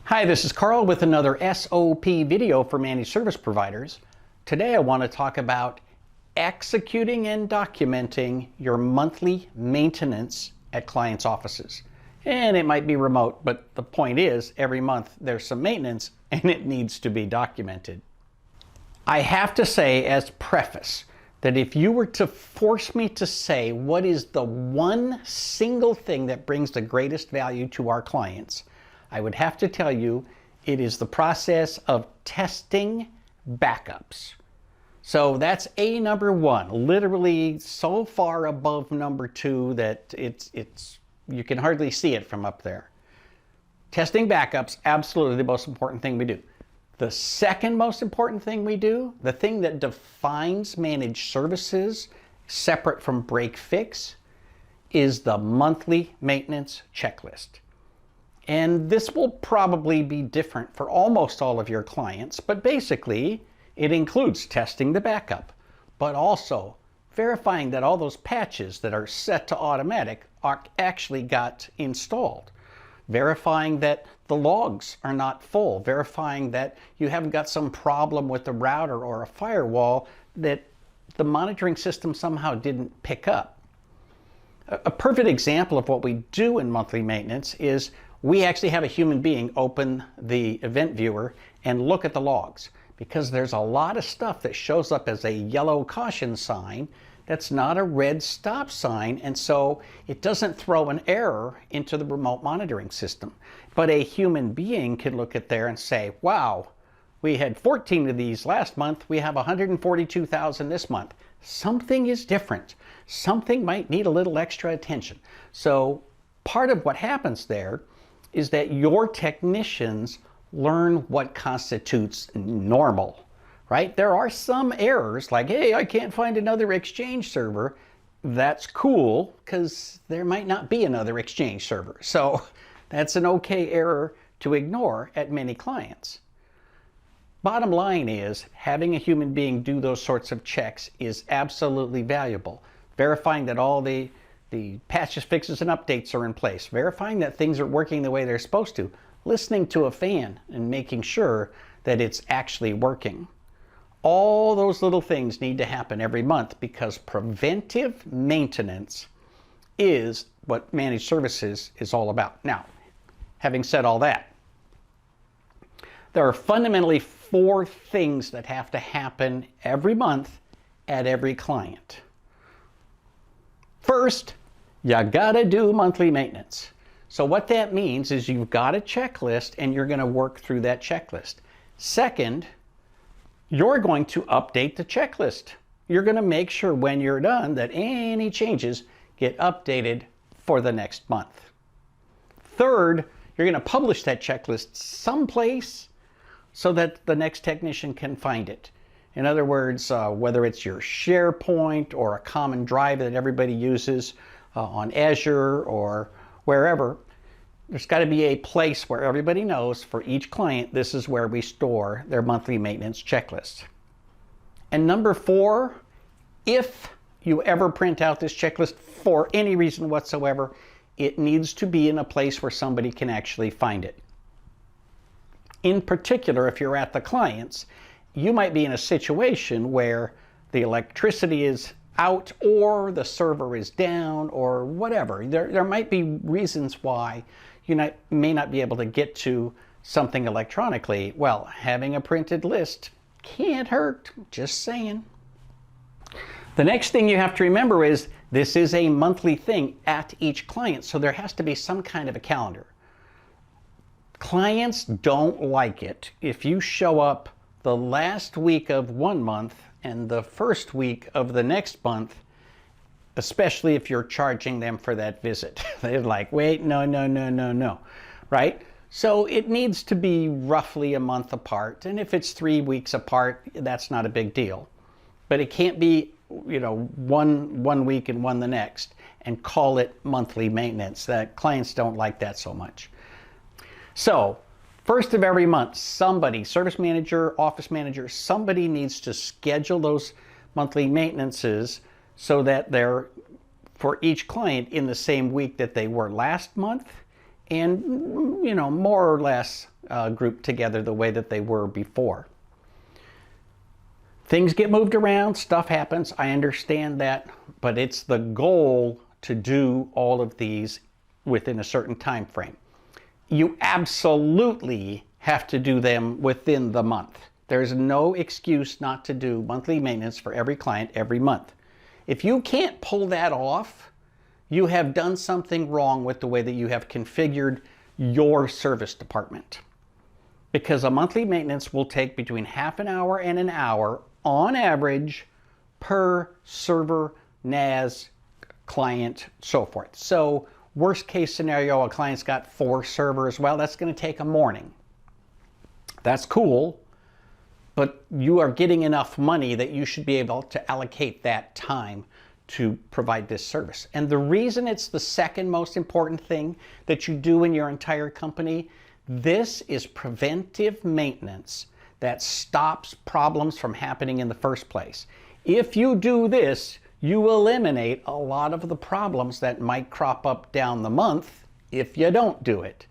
Hi, this is Carl with another SOP video for managed service providers. Today I want to talk about executing and documenting your monthly maintenance at clients' offices. And it might be remote, but the point is every month there's some maintenance and it needs to be documented. I have to say as preface that if you were to force me to say what is the one single thing that brings the greatest value to our clients, I would have to tell you it is the process of testing backups. So that's A number one, literally so far above number two that you can hardly see it from up there. Testing backups, absolutely the most important thing we do. The second most important thing we do, the thing that defines managed services separate from break fix, is the monthly maintenance checklist. And this will probably be different for almost all of your clients, but basically it includes testing the backup, but also verifying that all those patches that are set to automatic actually got installed, verifying that the logs are not full, verifying that you haven't got some problem with the router or a firewall that the monitoring system somehow didn't pick up. A perfect example of what we do in monthly maintenance is we actually have a human being open the event viewer and look at the logs, because there's a lot of stuff that shows up as a yellow caution sign that's not a red stop sign, and so it doesn't throw an error into the remote monitoring system. But a human being can look at there and say, wow, we had 14 of these last month, we have 142,000 this month. Something is different. Something might need a little extra attention. So part of what happens there is that your technicians learn what constitutes normal, right? There are some errors like, hey, I can't find another Exchange server. That's cool because there might not be another Exchange server. So that's an okay error to ignore at many clients. Bottom line is having a human being do those sorts of checks is absolutely valuable. Verifying that all the patches, fixes, and updates are in place, verifying that things are working the way they're supposed to, listening to a fan and making sure that it's actually working. All those little things need to happen every month because preventive maintenance is what managed services is all about. Now, having said all that, there are fundamentally four things that have to happen every month at every client. First, you gotta do monthly maintenance. So what that means is you've got a checklist and you're gonna work through that checklist. Second, you're going to update the checklist. You're gonna make sure when you're done that any changes get updated for the next month. Third, you're gonna publish that checklist someplace so that the next technician can find it. In other words, whether it's your SharePoint or a common drive that everybody uses on Azure or wherever, there's got to be a place where everybody knows for each client this is where we store their monthly maintenance checklist. And number four, if you ever print out this checklist for any reason whatsoever, it needs to be in a place where somebody can actually find it. In particular, if you're at the clients, you might be in a situation where the electricity is out or the server is down or whatever. There might be reasons why you may not be able to get to something electronically. Well, having a printed list can't hurt, just saying. The next thing you have to remember is this is a monthly thing at each client, so there has to be some kind of a calendar. Clients don't like it if you show up the last week of one month and the first week of the next month, especially if you're charging them for that visit. They're like, wait, no, right? So it needs to be roughly a month apart. And if it's 3 weeks apart, that's not a big deal. But it can't be, one week and one the next and call it monthly maintenance. That clients don't like that so much. So first of every month, somebody, service manager, office manager, somebody needs to schedule those monthly maintenances so that they're for each client in the same week that they were last month and, you know, more or less grouped together the way that they were before. Things get moved around, stuff happens, I understand that, but it's the goal to do all of these within a certain time frame. You absolutely have to do them within the month. There's no excuse not to do monthly maintenance for every client every month. If you can't pull that off, you have done something wrong with the way that you have configured your service department. Because a monthly maintenance will take between half an hour and an hour on average per server, NAS, client, so forth. So worst case scenario, a client's got 4 servers. Well, that's going to take a morning. That's cool, but you are getting enough money that you should be able to allocate that time to provide this service. And the reason it's the second most important thing that you do in your entire company, this is preventive maintenance that stops problems from happening in the first place. If you do this, you eliminate a lot of the problems that might crop up down the month if you don't do it.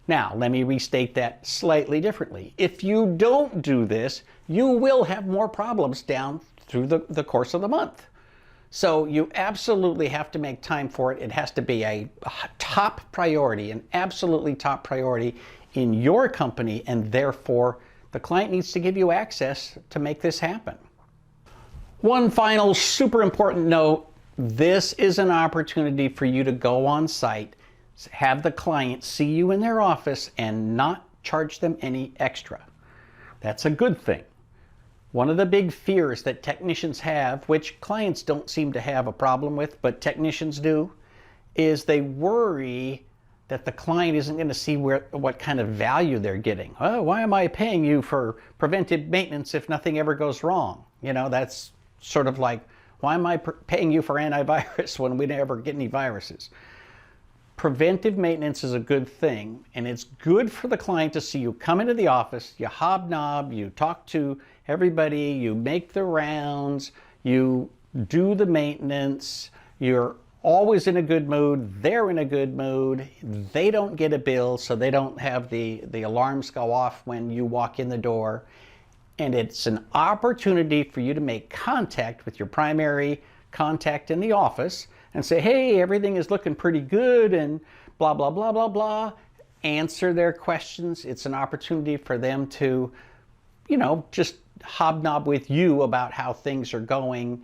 Now, let me restate that slightly differently. If you don't do this, you will have more problems down through the course of the month. So you absolutely have to make time for it. It has to be a top priority, an absolutely top priority in your company, and therefore the client needs to give you access to make this happen. One final super important note, this is an opportunity for you to go on site, have the client see you in their office and not charge them any extra. That's a good thing. One of the big fears that technicians have, which clients don't seem to have a problem with, but technicians do, is they worry that the client isn't going to see what kind of value they're getting. Oh, why am I paying you for preventive maintenance if nothing ever goes wrong? You know, that's sort of like, why am I paying you for antivirus when we never get any viruses? Preventive maintenance is a good thing, and it's good for the client to see you come into the office, you hobnob, you talk to everybody, you make the rounds, you do the maintenance, you're always in a good mood, they're in a good mood, they don't get a bill, so they don't have the alarms go off when you walk in the door. And it's an opportunity for you to make contact with your primary contact in the office and say, hey, everything is looking pretty good and blah, blah, blah, blah, blah. Answer their questions. It's an opportunity for them to, you know, just hobnob with you about how things are going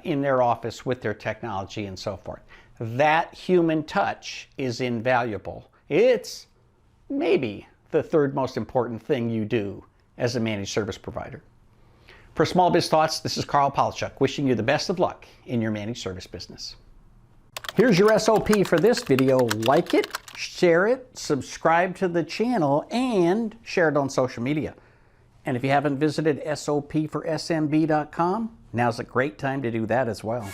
in their office with their technology and so forth. That human touch is invaluable. It's maybe the third most important thing you do as a managed service provider. For Small Biz Thoughts, this is Carl Palachuk, wishing you the best of luck in your managed service business. Here's your SOP for this video. Like it, share it, subscribe to the channel, and share it on social media. And if you haven't visited sopforsmb.com, now's a great time to do that as well.